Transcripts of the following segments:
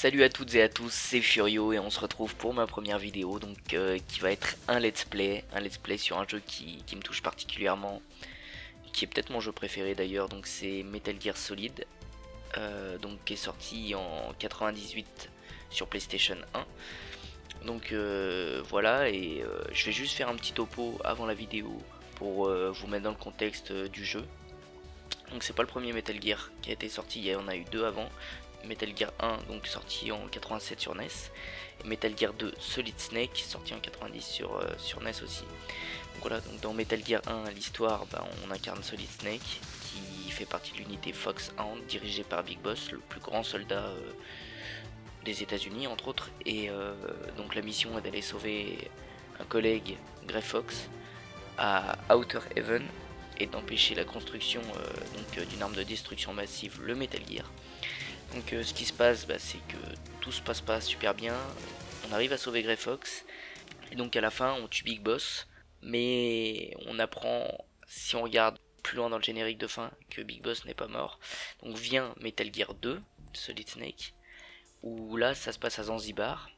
Salut à toutes et à tous, c'est Furio et on se retrouve pour ma première vidéo donc qui va être un let's play sur un jeu qui me touche particulièrement, qui est peut-être mon jeu préféré d'ailleurs, donc c'est Metal Gear Solid, donc qui est sorti en 98 sur PlayStation 1. Donc voilà, et je vais juste faire un petit topo avant la vidéo pour vous mettre dans le contexte du jeu. Donc c'est pas le premier Metal Gear qui a été sorti, il y en a eu deux avant. Metal Gear 1 donc sorti en 87 sur NES, et Metal Gear 2 Solid Snake sorti en 90 sur NES aussi. Donc voilà, donc dans Metal Gear 1 l'histoire, on incarne Solid Snake qui fait partie de l'unité Foxhound dirigée par Big Boss, le plus grand soldat des États-Unis entre autres, et donc la mission est d'aller sauver un collègue, Grey Fox, à Outer Heaven et d'empêcher la construction d'une arme de destruction massive, le Metal Gear. Donc ce qui se passe, c'est que tout se passe pas super bien, on arrive à sauver Grey Fox, et donc à la fin on tue Big Boss, mais on apprend, si on regarde plus loin dans le générique de fin, que Big Boss n'est pas mort. Donc vient Metal Gear 2, Solid Snake, où là ça se passe à Zanzibar,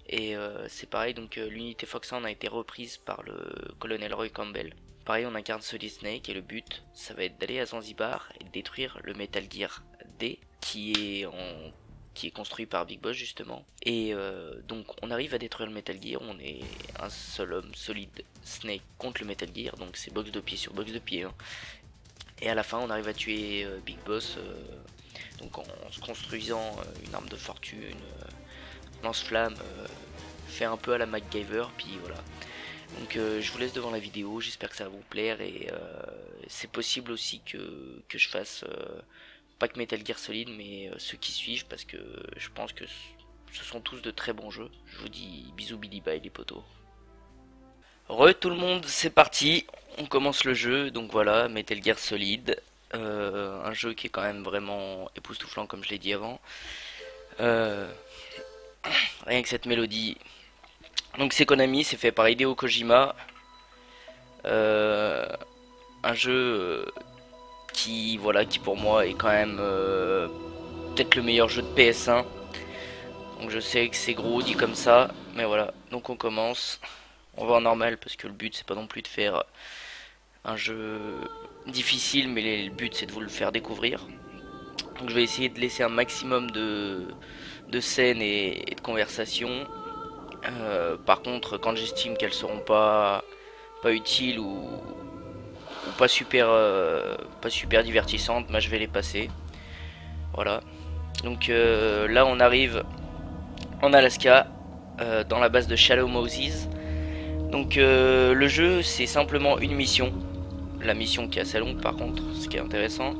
et c'est pareil, donc l'unité Foxhound a été reprise par le colonel Roy Campbell. Pareil, on incarne Solid Snake et le but ça va être d'aller à Zanzibar et de détruire le Metal Gear D qui est construit par Big Boss justement. Et donc on arrive à détruire le Metal Gear, on est un seul homme, Solid Snake contre le Metal Gear, donc c'est box de pied sur box de pied. Et à la fin on arrive à tuer Big Boss donc en se construisant une arme de fortune, lance-flamme, fait un peu à la MacGyver, puis voilà. Donc je vous laisse devant la vidéo, j'espère que ça va vous plaire, et c'est possible aussi que je fasse pas que Metal Gear Solid, mais ceux qui suivent, parce que je pense que ce sont tous de très bons jeux. Je vous dis bisous Billy bye les potos. Re tout le monde, c'est parti, on commence le jeu, donc voilà, Metal Gear Solid, un jeu qui est quand même vraiment époustouflant comme je l'ai dit avant. Rien que cette mélodie. Donc c'est Konami, c'est fait par Hideo Kojima. Un jeu qui pour moi est quand même peut-être le meilleur jeu de PS1. Donc je sais que c'est gros dit comme ça, mais voilà. Donc on commence. On va en normal parce que le but c'est pas non plus de faire un jeu difficile, mais le but c'est de vous le faire découvrir. Donc je vais essayer de laisser un maximum de scènes et de conversations. Par contre, quand j'estime qu'elles seront pas utiles ou pas super divertissantes, je vais les passer. Voilà. Donc là, on arrive en Alaska, dans la base de Shallow Moses. Donc le jeu, c'est simplement une mission. La mission qui est assez longue, par contre, ce qui est intéressant.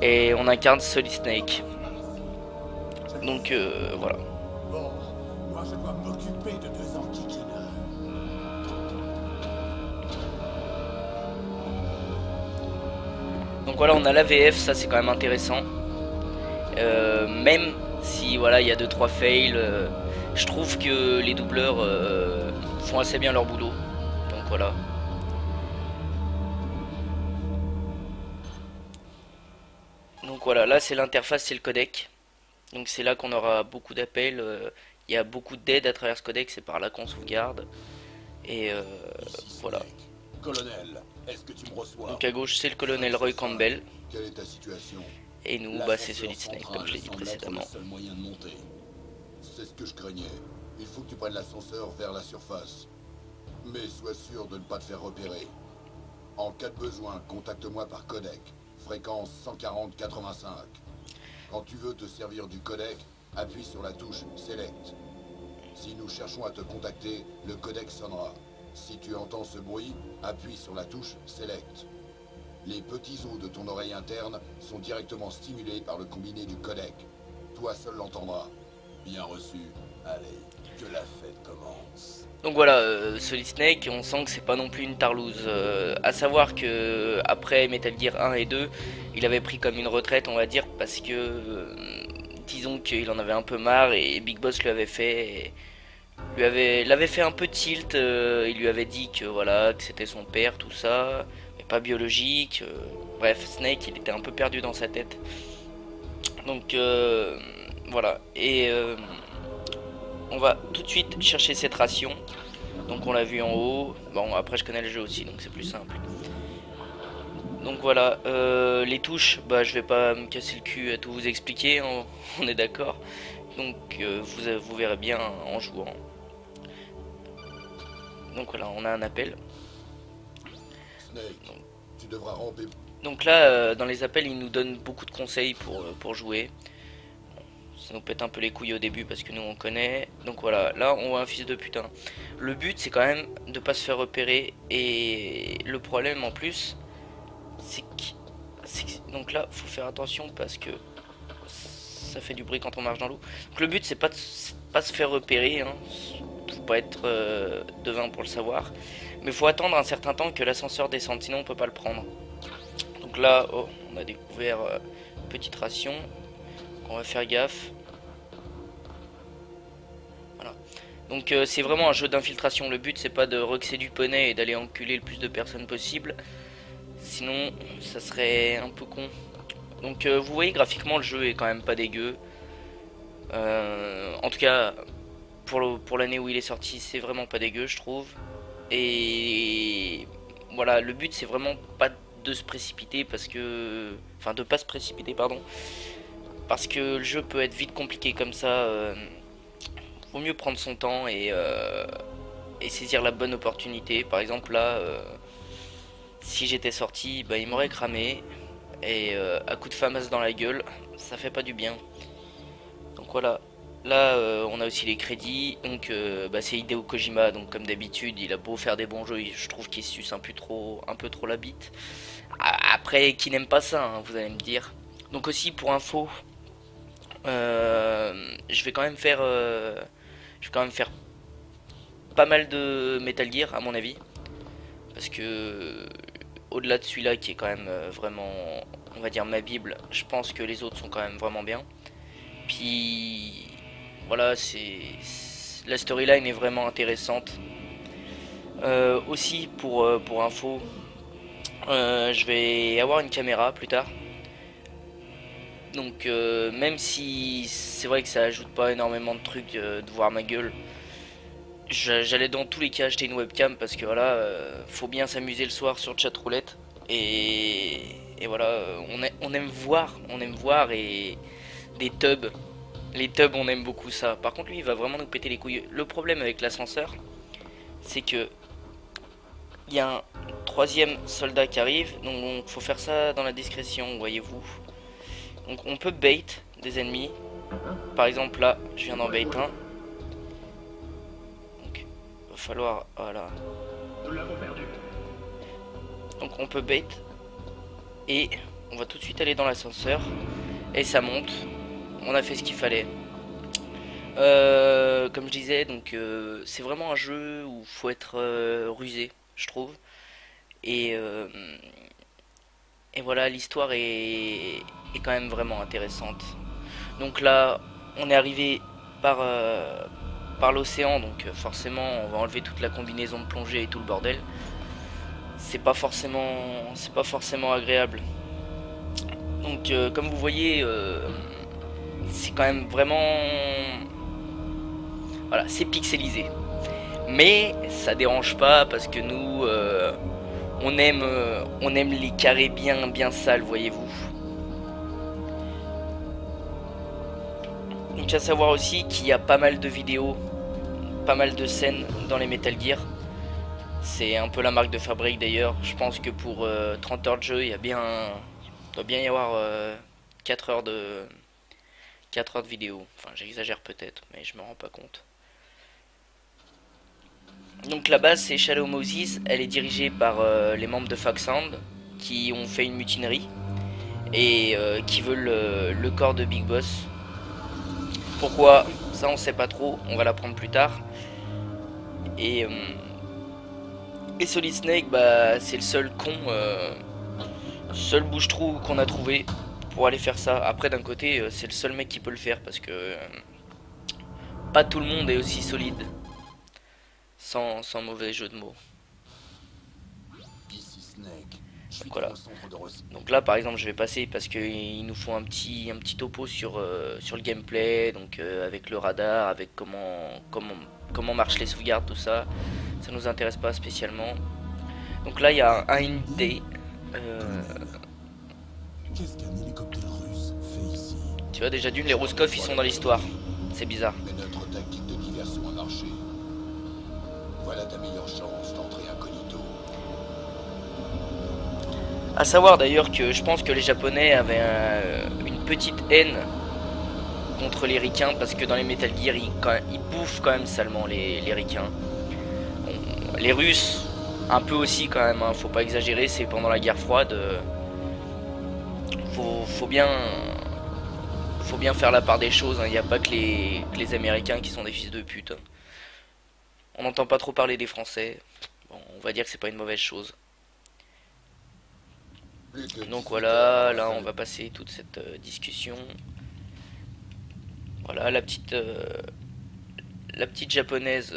Et on incarne Solid Snake. Donc voilà. Bon, moi je dois m'occuper de deux antiquineurs. Donc voilà, on a la VF, ça c'est quand même intéressant. Même si voilà, il y a 2-3 fails, je trouve que les doubleurs font assez bien leur boulot. Donc voilà. Donc voilà, là c'est l'interface, c'est le codec. Donc c'est là qu'on aura beaucoup d'appels. Il y a beaucoup d'aide à travers ce codec, c'est par là qu'on sauvegarde. Et voilà. Colonel, est-ce que tu me reçois? Donc à gauche c'est le colonel Roy Campbell. Quelle est ta situation? Et nous, c'est Solid Snake, comme je l'ai dit précédemment. C'est le seul moyen de monter. C'est ce que je craignais. Il faut que tu prennes l'ascenseur vers la surface. Mais sois sûr de ne pas te faire repérer. En cas de besoin, contacte-moi par codec. Fréquence 140-85. Quand tu veux te servir du codec, appuie sur la touche Select. Si nous cherchons à te contacter, le codec sonnera. Si tu entends ce bruit, appuie sur la touche Select. Les petits os de ton oreille interne sont directement stimulés par le combiné du codec. Toi seul l'entendras. Bien reçu. Allez, que la fête commence. Donc voilà, Solid Snake, on sent que c'est pas non plus une tarlouse. À savoir que après Metal Gear 1 et 2, il avait pris comme une retraite, on va dire, parce que disons qu'il en avait un peu marre et Big Boss l'avait fait un peu tilt. Il lui avait dit que voilà, que c'était son père, tout ça, mais pas biologique. Bref, Snake, il était un peu perdu dans sa tête. Donc Voilà, et on va tout de suite chercher cette ration. Donc on l'a vu en haut. Bon, après je connais le jeu aussi, donc c'est plus simple. Donc voilà, les touches, bah je vais pas me casser le cul à tout vous expliquer, on est d'accord. Donc vous verrez bien en jouant. Donc voilà, on a un appel. Snake, tu devras ramper. Donc là, dans les appels, il nous donne beaucoup de conseils pour jouer. Ça nous pète un peu les couilles au début parce que nous on connaît. Donc voilà, là on voit un fils de putain. Le but c'est quand même de pas se faire repérer. Et le problème en plus, c'est que... Donc là, faut faire attention parce que ça fait du bruit quand on marche dans l'eau. Donc le but c'est pas se faire repérer, hein. Faut pas être devin pour le savoir. Mais faut attendre un certain temps que l'ascenseur descende, sinon on peut pas le prendre. Donc là, oh, on a découvert petite ration. On va faire gaffe. Voilà. Donc c'est vraiment un jeu d'infiltration. Le but c'est pas de ruxer du poney et d'aller enculer le plus de personnes possible. Sinon ça serait un peu con. Donc vous voyez graphiquement le jeu est quand même pas dégueu. En tout cas pour l'année où il est sorti c'est vraiment pas dégueu je trouve. Et voilà, le but c'est vraiment pas de se précipiter parce que... Enfin de pas se précipiter pardon. Parce que le jeu peut être vite compliqué comme ça. Vaut mieux prendre son temps et saisir la bonne opportunité. Par exemple là, si j'étais sorti, bah, il m'aurait cramé. Et à coup de FAMAS dans la gueule, ça fait pas du bien. Donc voilà. Là on a aussi les crédits. Donc bah, c'est Hideo Kojima. Donc comme d'habitude il a beau faire des bons jeux, je trouve qu'il suce un peu trop la bite. Après qui n'aime pas ça hein, vous allez me dire. Donc aussi pour info, je vais quand même faire pas mal de Metal Gear à mon avis. Parce que au-delà de celui-là qui est quand même vraiment, on va dire ma bible, je pense que les autres sont quand même vraiment bien. Puis voilà, la storyline est vraiment intéressante. Aussi pour info, je vais avoir une caméra plus tard. Donc même si c'est vrai que ça ajoute pas énormément de trucs de voir ma gueule, j'allais dans tous les cas acheter une webcam parce que voilà, faut bien s'amuser le soir sur chatroulette et voilà, on aime voir et des tubs. Les tubs on aime beaucoup ça. Par contre lui il va vraiment nous péter les couilles. Le problème avec l'ascenseur, c'est que il y a un troisième soldat qui arrive, donc faut faire ça dans la discrétion, voyez-vous. Donc on peut bait des ennemis. Par exemple là, je viens d'en bait un. Donc il va falloir... Voilà. Donc on peut bait. Et on va tout de suite aller dans l'ascenseur. Et ça monte. On a fait ce qu'il fallait. Comme je disais, donc c'est vraiment un jeu où faut être rusé, je trouve. Et voilà, l'histoire est quand même vraiment intéressante. Donc là, on est arrivé par l'océan, donc forcément, on va enlever toute la combinaison de plongée et tout le bordel. C'est pas forcément agréable. Donc, comme vous voyez, c'est quand même vraiment, voilà, c'est pixelisé. Mais ça dérange pas parce que nous, on aime les carrés bien sales, voyez-vous. Donc à savoir aussi qu'il y a pas mal de vidéos, pas mal de scènes dans les Metal Gear. C'est un peu la marque de fabrique d'ailleurs. Je pense que pour 30 heures de jeu, il doit bien y avoir 4 heures de vidéo. Enfin j'exagère peut-être, mais je me rends pas compte. Donc la base c'est Shadow Moses, elle est dirigée par les membres de Foxhound qui ont fait une mutinerie et qui veulent le corps de Big Boss. Pourquoi? Ça on sait pas trop, on va l'apprendre plus tard. Et Solid Snake, bah c'est le seul con, seul bouche-trou qu'on a trouvé pour aller faire ça. Après d'un côté c'est le seul mec qui peut le faire parce que pas tout le monde est aussi solide. Sans mauvais jeu de mots. Ici Snake. suis Voilà. au centre de Rossi. Donc là par exemple je vais passer parce qu'il nous faut un petit topo sur le gameplay, donc avec le radar, avec comment marchent les sauvegardes, tout ça. Ça nous intéresse pas spécialement. Donc là il y a un ND. Qu'est-ce qu'un hélicoptère russe fait ici? Tu vois déjà d'une les Rouskov ils sont dans l'histoire. C'est bizarre. Mais notre tactique de diversion a marché. Voilà ta meilleure chance d'entrer incognito. À savoir d'ailleurs que je pense que les Japonais avaient une petite haine contre les ricains parce que dans les Metal Gear ils bouffent quand même salement les ricains. Bon, les Russes un peu aussi quand même, hein, faut pas exagérer, c'est pendant la guerre froide. Faut bien faire la part des choses, hein. Il n'y a pas que les Américains qui sont des fils de pute. On n'entend pas trop parler des Français. Bon, on va dire que c'est pas une mauvaise chose. Donc voilà, là on va passer toute cette discussion. Voilà la petite japonaise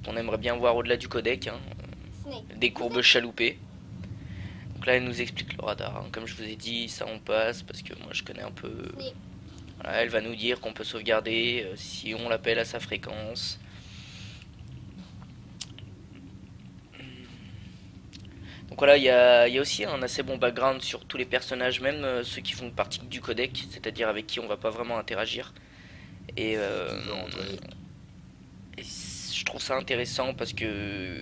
qu'on aimerait bien voir au-delà du codec, hein. Des courbes chaloupées. Donc là elle nous explique le radar, hein. Comme je vous ai dit, ça on passe parce que moi je connais un peu. Voilà, elle va nous dire qu'on peut sauvegarder si on l'appelle à sa fréquence. Donc voilà, il y a aussi un assez bon background sur tous les personnages, même ceux qui font partie du codec, c'est-à-dire avec qui on va pas vraiment interagir. Et je trouve ça intéressant parce que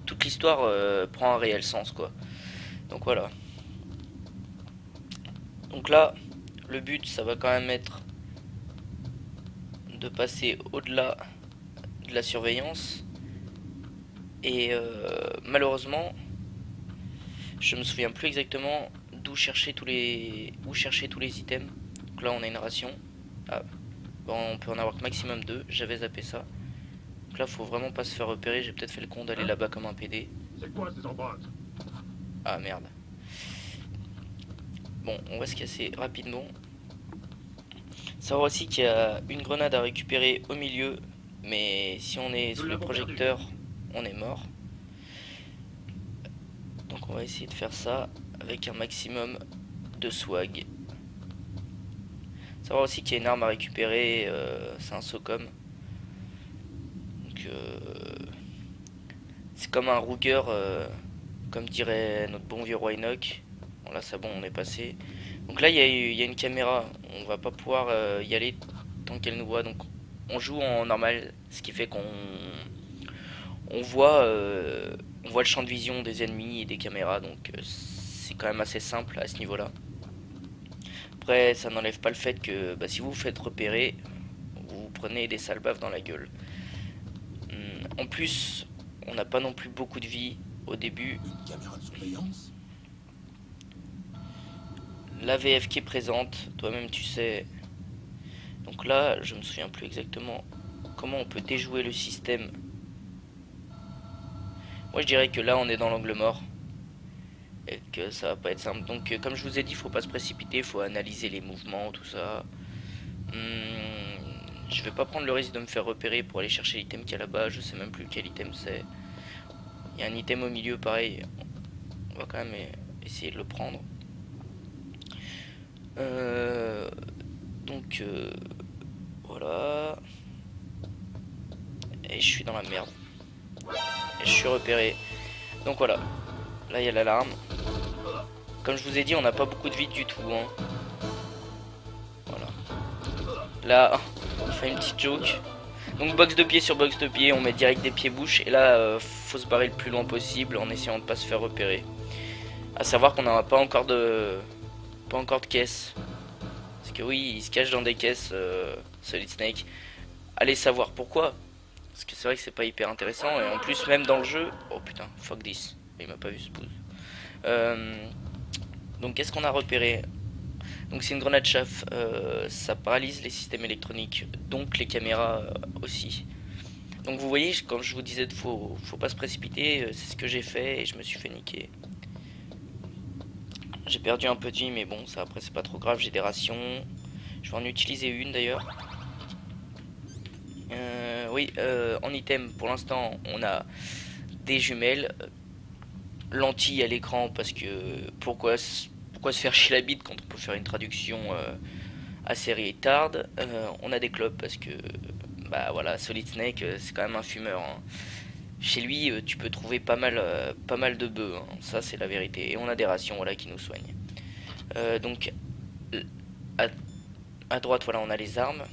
toute l'histoire prend un réel sens, quoi. Donc voilà. Donc là, le but, ça va quand même être de passer au-delà de la surveillance. Et malheureusement, je me souviens plus exactement où chercher tous les items. Donc là, on a une ration. Ah, bon, on peut en avoir que maximum 2. J'avais zappé ça. Donc là, faut vraiment pas se faire repérer. J'ai peut-être fait le con d'aller là-bas comme un PD. C'est quoi ces empreintes? Ah merde. Bon, on va se casser rapidement. Savoir aussi qu'il y a une grenade à récupérer au milieu. Mais si on est sous le projecteur, on est mort. Donc on va essayer de faire ça avec un maximum de swag. Savoir aussi qu'il y a une arme à récupérer, c'est un SOCOM. Donc c'est comme un Ruger, comme dirait notre bon vieux Roynock. Bon là c'est bon, on est passé. Donc là il y a une caméra, on va pas pouvoir y aller tant qu'elle nous voit. Donc on joue en normal, ce qui fait qu'on voit le champ de vision des ennemis et des caméras. Donc c'est quand même assez simple à ce niveau là. Après ça n'enlève pas le fait que si vous vous faites repérer, vous prenez des sales baffes dans la gueule. En plus on n'a pas non plus beaucoup de vie au début. Une caméra de surveillance? La VF qui est présente, toi-même tu sais. Donc là je me souviens plus exactement comment on peut déjouer le système. Moi je dirais que là on est dans l'angle mort et que ça va pas être simple. Donc comme je vous ai dit, faut pas se précipiter, faut analyser les mouvements, tout ça. Je vais pas prendre le risque de me faire repérer pour aller chercher l'item qu'il y a là-bas. Je sais même plus quel item c'est. Il y a un item au milieu pareil. On va quand même essayer de le prendre. Donc voilà. Et je suis dans la merde. Et je suis repéré. Donc voilà. Là il y a l'alarme. Comme je vous ai dit, on n'a pas beaucoup de vie du tout, hein. Voilà. Là, on fait une petite joke. Donc box de pied sur box de pied, on met direct des pieds-bouches. Et là, faut se barrer le plus loin possible en essayant de pas se faire repérer. A savoir qu'on n'a pas encore de caisse. Parce que oui, il se cache dans des caisses, Solid Snake. Allez savoir pourquoi. Parce que c'est vrai que c'est pas hyper intéressant. Et en plus, même dans le jeu... Oh putain, fuck this. Il m'a pas vu ce pouce. Donc qu'est-ce qu'on a repéré? Donc c'est une grenade chaff, ça paralyse les systèmes électroniques, donc les caméras aussi. Donc vous voyez, quand je vous disais faut pas se précipiter, c'est ce que j'ai fait et je me suis fait niquer. J'ai perdu un peu de vie, mais bon, ça après c'est pas trop grave, j'ai des rations. Je vais en utiliser une d'ailleurs. Oui, en item, pour l'instant, on a des jumelles. lentilles à l'écran parce que pourquoi se faire chier la bite quand on peut faire une traduction assez retarde. On a des clubs parce que bah voilà, Solid Snake c'est quand même un fumeur, hein. Chez lui tu peux trouver pas mal de bœufs, hein. Ça c'est la vérité. Et on a des rations, voilà, qui nous soignent. Donc à droite, voilà, on a les armes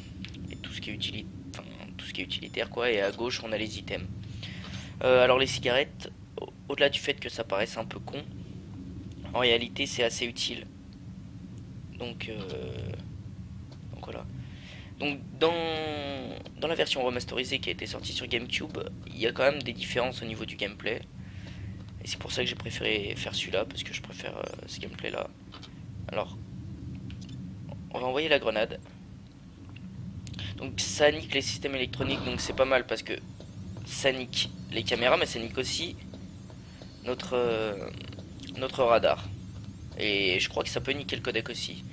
et tout ce qui est utilitaire quoi, et à gauche on a les items. Alors les cigarettes, au-delà du fait que ça paraisse un peu con, en réalité c'est assez utile. Donc voilà. Donc dans la version remasterisée qui a été sortie sur GameCube, il y a quand même des différences au niveau du gameplay. Et c'est pour ça que j'ai préféré faire celui-là, parce que je préfère ce gameplay là. Alors, on va envoyer la grenade. Donc ça nique les systèmes électroniques, donc c'est pas mal parce que ça nique les caméras, mais ça nique aussi notre radar. Et je crois que ça peut niquer le codec aussi.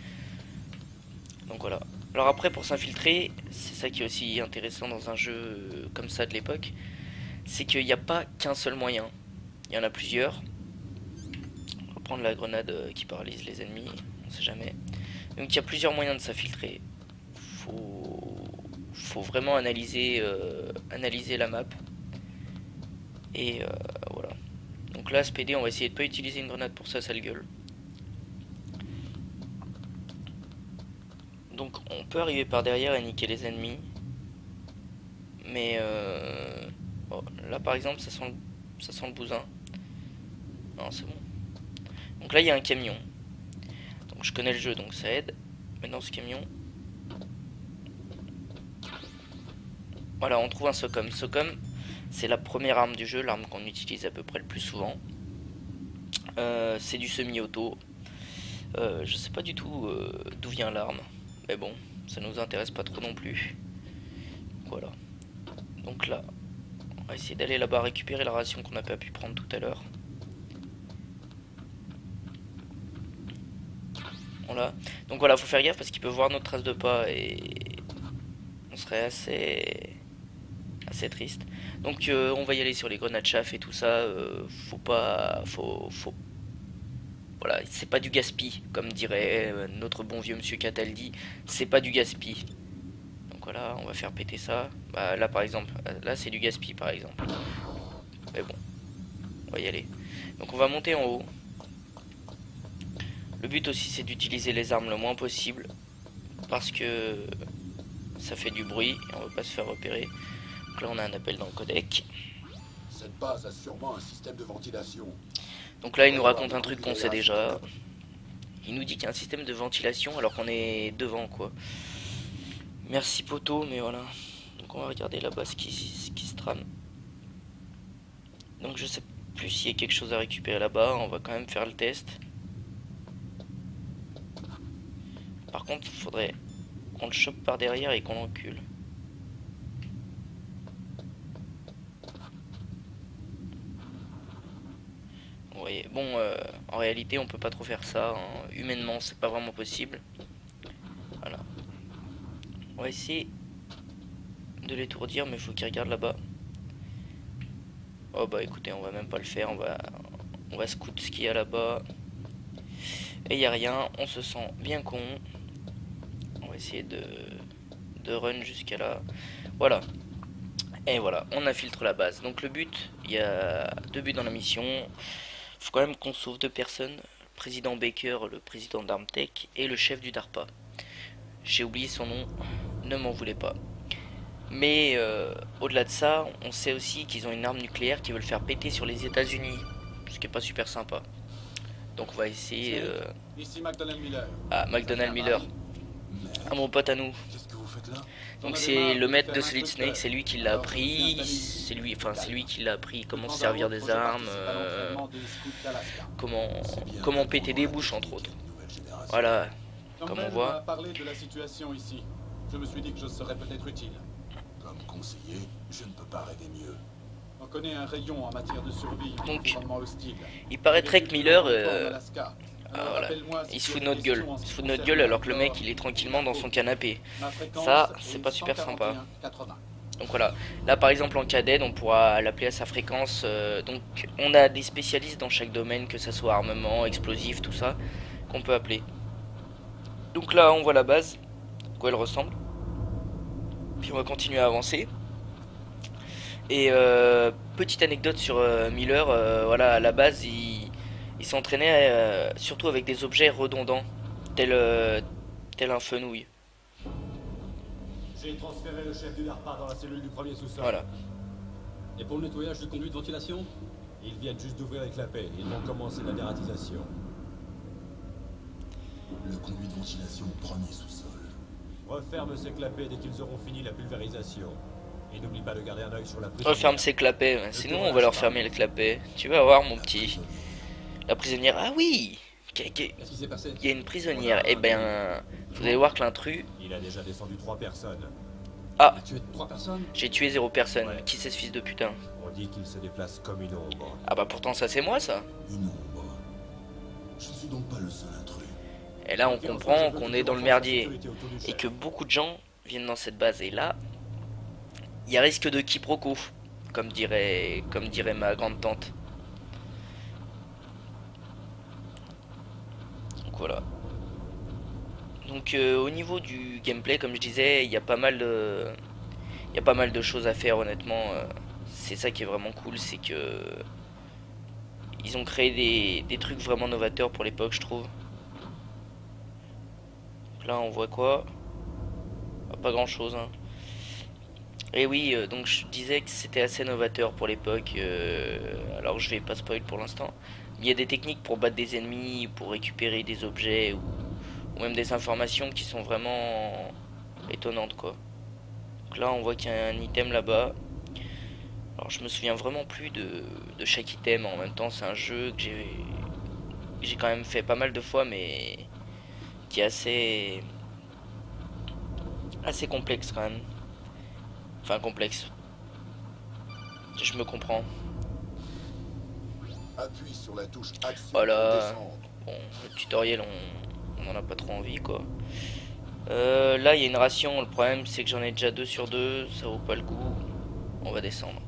Donc voilà. Alors après, pour s'infiltrer, c'est ça qui est aussi intéressant dans un jeu comme ça de l'époque, c'est qu'il n'y a pas qu'un seul moyen. Il y en a plusieurs. On va prendre la grenade qui paralyse les ennemis, on sait jamais. Donc il y a plusieurs moyens de s'infiltrer. Faut vraiment analyser la map. Et voilà. Donc là, SPD, on va essayer de pas utiliser une grenade pour ça, sale gueule. Donc on peut arriver par derrière et niquer les ennemis. Mais oh, là par exemple, ça sent le bousin. Non, c'est bon. Donc là, il y a un camion. Donc je connais le jeu, donc ça aide. Maintenant, ce camion... Voilà, on trouve un SOCOM. SOCOM, c'est la première arme du jeu, l'arme qu'on utilise à peu près le plus souvent. C'est du semi-auto. Je sais pas du tout d'où vient l'arme. Mais bon, ça nous intéresse pas trop non plus. Voilà. Donc là, on va essayer d'aller là-bas récupérer la ration qu'on n'a pas pu prendre tout à l'heure. Voilà. Donc voilà, faut faire gaffe parce qu'il peut voir notre trace de pas et on serait assez triste. Donc on va y aller sur les grenades chaff et tout ça. Voilà, c'est pas du gaspille, comme dirait notre bon vieux monsieur Cataldi. C'est pas du gaspille. Donc voilà, on va faire péter ça. Bah, là par exemple, là c'est du gaspille par exemple. Mais bon, on va y aller. Donc on va monter en haut. Le but aussi c'est d'utiliser les armes le moins possible. Parce que ça fait du bruit et on veut pas se faire repérer. Donc là on a un appel dans le codec. Cette base a sûrement un système de ventilation. Donc là il nous raconte un truc qu'on sait déjà. Il nous dit qu'il y a un système de ventilation alors qu'on est devant quoi. Merci poteau, mais voilà. Donc on va regarder là-bas ce qui se trame. Donc je sais plus s'il y a quelque chose à récupérer là-bas. On va quand même faire le test. Par contre il faudrait qu'on le chope par derrière et qu'on l'encule. Vous voyez, bon, en réalité on peut pas trop faire ça, hein. Humainement c'est pas vraiment possible. Voilà. On va essayer de l'étourdir, mais il faut qu'il regarde là-bas. Oh bah écoutez, on va même pas le faire, on va scout ce qu'il y a là-bas. Et il y a rien, on se sent bien con. On va essayer de run jusqu'à là. Voilà. Et voilà, on infiltre la base. Donc le but, il y a 2 buts dans la mission. Il faut quand même qu'on sauve 2 personnes. Le président Baker, le président d'Armtech et le chef du DARPA. J'ai oublié son nom, ne m'en voulez pas. Mais au-delà de ça, on sait aussi qu'ils ont une arme nucléaire qui veulent faire péter sur les États-Unis. Ce qui est pas super sympa. Donc on va essayer... Ici McDonald Miller. Ah, McDonald Miller. Ah, mon pote à nous. Qu'est-ce que vous faites là? Donc c'est le maître de Solid Snake, c'est lui qui l'a appris, c'est lui qui l'a appris comment se servir des armes, comment péter des bouches entre autres. Voilà, comme on voit. Parler de la situation ici. Je me suis dit que je serais peut-être utile. Comme conseiller, je ne peux pas rêver mieux. On connaît un rayon en matière de survie en Donc, environnement hostile. il paraîtrait que Miller, Voilà. il se fout de notre gueule. Il se fout de notre gueule alors que le mec il est tranquillement dans son canapé. Ça, c'est pas super sympa. Donc voilà, là par exemple en cas d'aide on pourra l'appeler à sa fréquence. Donc on a des spécialistes dans chaque domaine, que ce soit armement, explosif, tout ça, qu'on peut appeler. Donc là on voit la base, à quoi elle ressemble. Puis on va continuer à avancer. Et petite anecdote sur Miller, voilà, à la base il s'entraînait surtout avec des objets redondants, tel un fenouil. J'ai transféré le chef du DARPA dans la cellule du premier sous-sol. Voilà. Et pour le nettoyage du conduit de ventilation, ils viennent juste d'ouvrir les clapets. Ils vont commencer la dératisation. Le conduit de ventilation au premier sous-sol. Referme ces clapets dès qu'ils auront fini la pulvérisation. Et n'oublie pas de garder un œil sur la prisonnière. Referme ses clapets, sinon on va leur fermer les clapets. Tu vas voir mon petit. La prisonnière, ah oui, Qu'est-ce qui s'est passé? il y a une prisonnière. Et ben, vous allez voir que l'intrus. Il a déjà descendu 3 personnes. Ah, Il a tué 3 personnes? j'ai tué 0 personne. Ouais. Qui c'est ce fils de putain? On dit qu'il se déplace comme une ombre. Ah bah pourtant ça c'est moi ça. Une ombre. Je suis donc pas le seul intrus. Et là on comprend qu'on est dans le merdier. Et que beaucoup de gens viennent dans cette base. Et là, il y a risque de quiproquo. Comme dirait ma grande tante. Donc voilà. Donc au niveau du gameplay, comme je disais, il y a pas mal de choses à faire honnêtement. C'est ça qui est vraiment cool, c'est que ils ont créé des trucs vraiment novateurs pour l'époque, je trouve. Donc là on voit quoi? Pas grand chose hein. Et oui, donc je disais que c'était assez novateur pour l'époque. Alors je vais pas spoil pour l'instant. Il y a des techniques pour battre des ennemis, pour récupérer des objets ou même des informations qui sont vraiment étonnantes quoi. Donc là on voit qu'il y a un item là-bas. Alors je me souviens vraiment plus de chaque item. En même temps c'est un jeu que j'ai quand même fait pas mal de fois, mais qui est assez complexe quand même. Enfin complexe. Je me comprends. Appuie sur la touche action Voilà. pour descendre. Bon, le tutoriel on en a pas trop envie quoi. Là il y a une ration. Le problème c'est que j'en ai déjà 2 sur 2. Ça vaut pas le coup. On va descendre.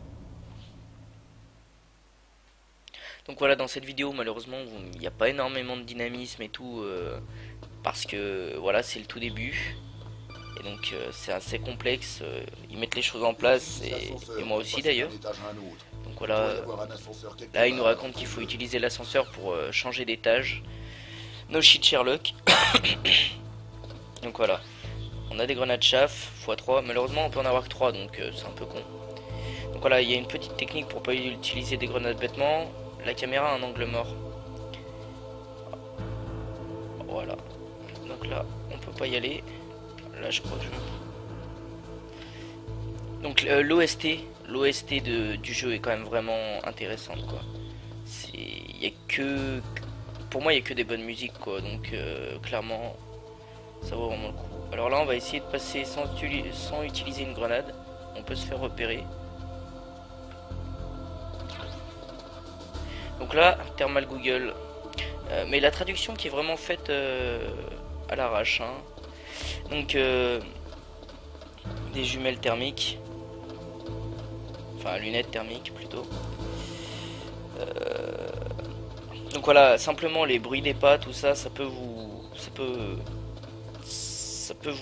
Donc voilà, dans cette vidéo malheureusement il n'y a pas énormément de dynamisme et tout, parce que voilà c'est le tout début. Et donc c'est assez complexe, ils mettent les choses en place et moi aussi d'ailleurs. Donc voilà, là il nous raconte qu'il faut utiliser l'ascenseur pour changer d'étage. No shit Sherlock. Donc voilà, on a des grenades chaff x3, malheureusement on peut en avoir que 3 donc c'est un peu con. Donc voilà, il y a une petite technique pour pas utiliser des grenades bêtement. La caméra a un angle mort. Voilà, donc là on peut pas y aller. Là je crois que je... Donc l'OST du jeu est quand même vraiment intéressante quoi. Il y a que... Pour moi il y a que des bonnes musiques quoi. Donc clairement ça vaut vraiment le coup. Alors là on va essayer de passer sans utiliser une grenade. On peut se faire repérer. Donc là Thermal Google. Mais la traduction qui est vraiment faite à l'arrache hein. Donc des jumelles thermiques, enfin lunettes thermiques plutôt. Donc voilà, simplement les bruits des pas, tout ça, ça peut vous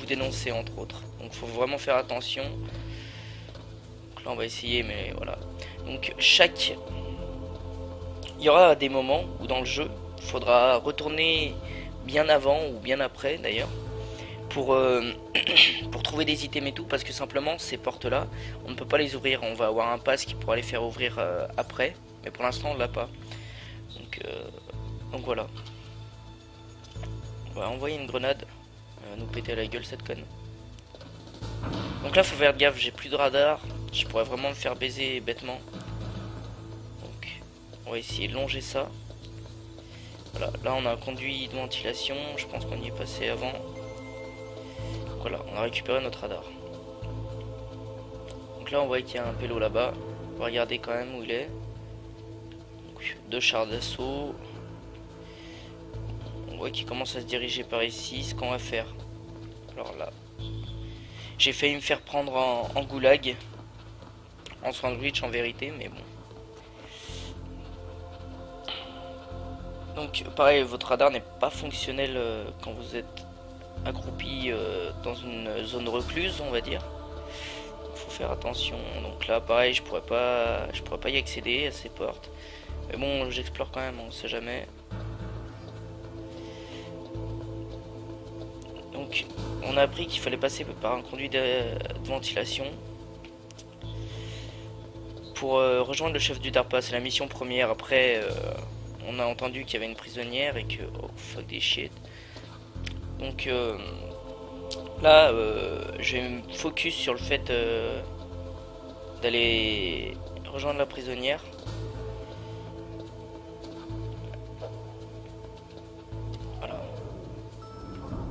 dénoncer entre autres. Donc faut vraiment faire attention. Donc là on va essayer, mais voilà. Donc il y aura des moments où dans le jeu, il faudra retourner bien avant ou bien après d'ailleurs. Pour trouver des items et tout, parce que simplement ces portes là on ne peut pas les ouvrir. On va avoir un pass qui pourra les faire ouvrir après, mais pour l'instant on l'a pas. Donc voilà, on va envoyer une grenade nous péter à la gueule cette conne. Donc là faut faire gaffe, j'ai plus de radar, je pourrais vraiment me faire baiser bêtement. Donc on va essayer de longer ça. Voilà, là on a un conduit de ventilation, je pense qu'on y est passé avant. Voilà, on a récupéré notre radar. Donc là on voit qu'il y a un pélo là-bas. On va regarder quand même où il est. Donc, 2 chars d'assaut. On voit qu'il commence à se diriger par ici. Ce qu'on va faire. Alors là, j'ai failli me faire prendre en goulag. en sandwich en vérité, mais bon. Donc pareil, votre radar n'est pas fonctionnel quand vous êtes accroupi dans une zone recluse, on va dire. Il faut faire attention. Donc là pareil, je pourrais pas y accéder à ces portes. Mais bon, j'explore quand même, on sait jamais. Donc on a appris qu'il fallait passer par un conduit de ventilation pour rejoindre le chef du DARPA. C'est la mission première. Après on a entendu qu'il y avait une prisonnière et que... oh fuck des shit. Donc là je vais me focus sur le fait d'aller rejoindre la prisonnière. Voilà.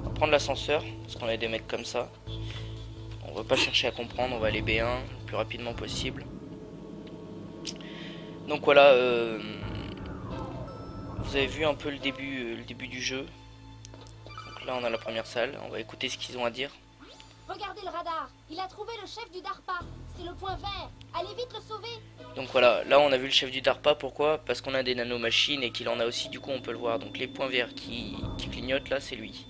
On va prendre l'ascenseur parce qu'on a des mecs comme ça. On va pas chercher à comprendre, on va aller B1 le plus rapidement possible. Donc voilà, vous avez vu un peu le début du jeu. Donc là on a la première salle, on va écouter ce qu'ils ont à dire. Regardez le radar, il a trouvé le chef du DARPA. C'est le point vert, allez vite le sauver. Donc voilà, là on a vu le chef du DARPA, pourquoi? Parce qu'on a des nanomachines et qu'il en a aussi, du coup on peut le voir. Donc les points verts qui clignotent là, c'est lui.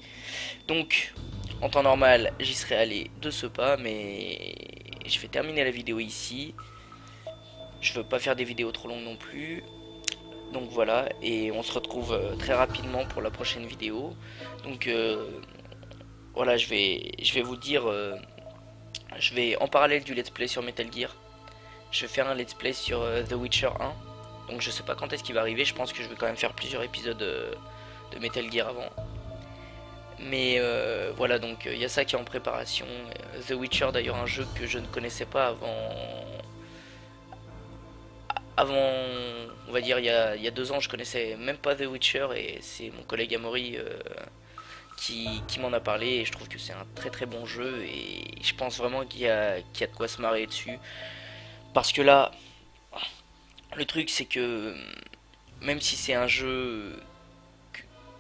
Donc en temps normal j'y serais allé de ce pas, mais je vais terminer la vidéo ici. Je veux pas faire des vidéos trop longues non plus. Donc voilà, et on se retrouve très rapidement pour la prochaine vidéo. Donc voilà, je vais vous dire, je vais en parallèle du let's play sur Metal Gear, je vais faire un let's play sur The Witcher 1. Donc je sais pas quand est-ce qu'il va arriver, je pense que je vais quand même faire plusieurs épisodes de Metal Gear avant. Mais voilà, donc il y a ça qui est en préparation. The Witcher d'ailleurs, un jeu que je ne connaissais pas avant, on va dire il y a 2 ans, je connaissais même pas The Witcher et c'est mon collègue Amaury qui m'en a parlé et je trouve que c'est un très très bon jeu et je pense vraiment qu'il y a de quoi se marrer dessus. Parce que là, le truc c'est que même si c'est un jeu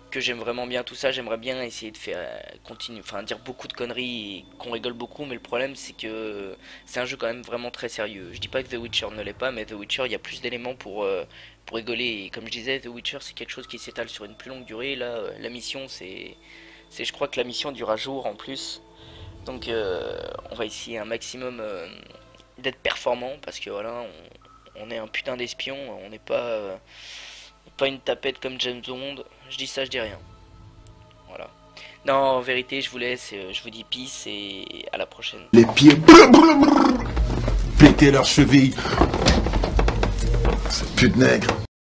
que j'aime vraiment bien tout ça, j'aimerais bien essayer de faire dire beaucoup de conneries et qu'on rigole beaucoup, mais le problème c'est que c'est un jeu quand même vraiment très sérieux. Je dis pas que The Witcher ne l'est pas, mais The Witcher il y a plus d'éléments pour rigoler, et comme je disais, The Witcher c'est quelque chose qui s'étale sur une plus longue durée. Là la mission c'est je crois que la mission dure un jour en plus, donc on va essayer un maximum d'être performant, parce que voilà, on est un putain d'espion, on n'est pas une tapette comme James Bond. Je dis ça, je dis rien. Voilà. Non, en vérité, je vous laisse. Je vous dis peace et à la prochaine. Les pieds péter leurs chevilles. C'est plus de nègre.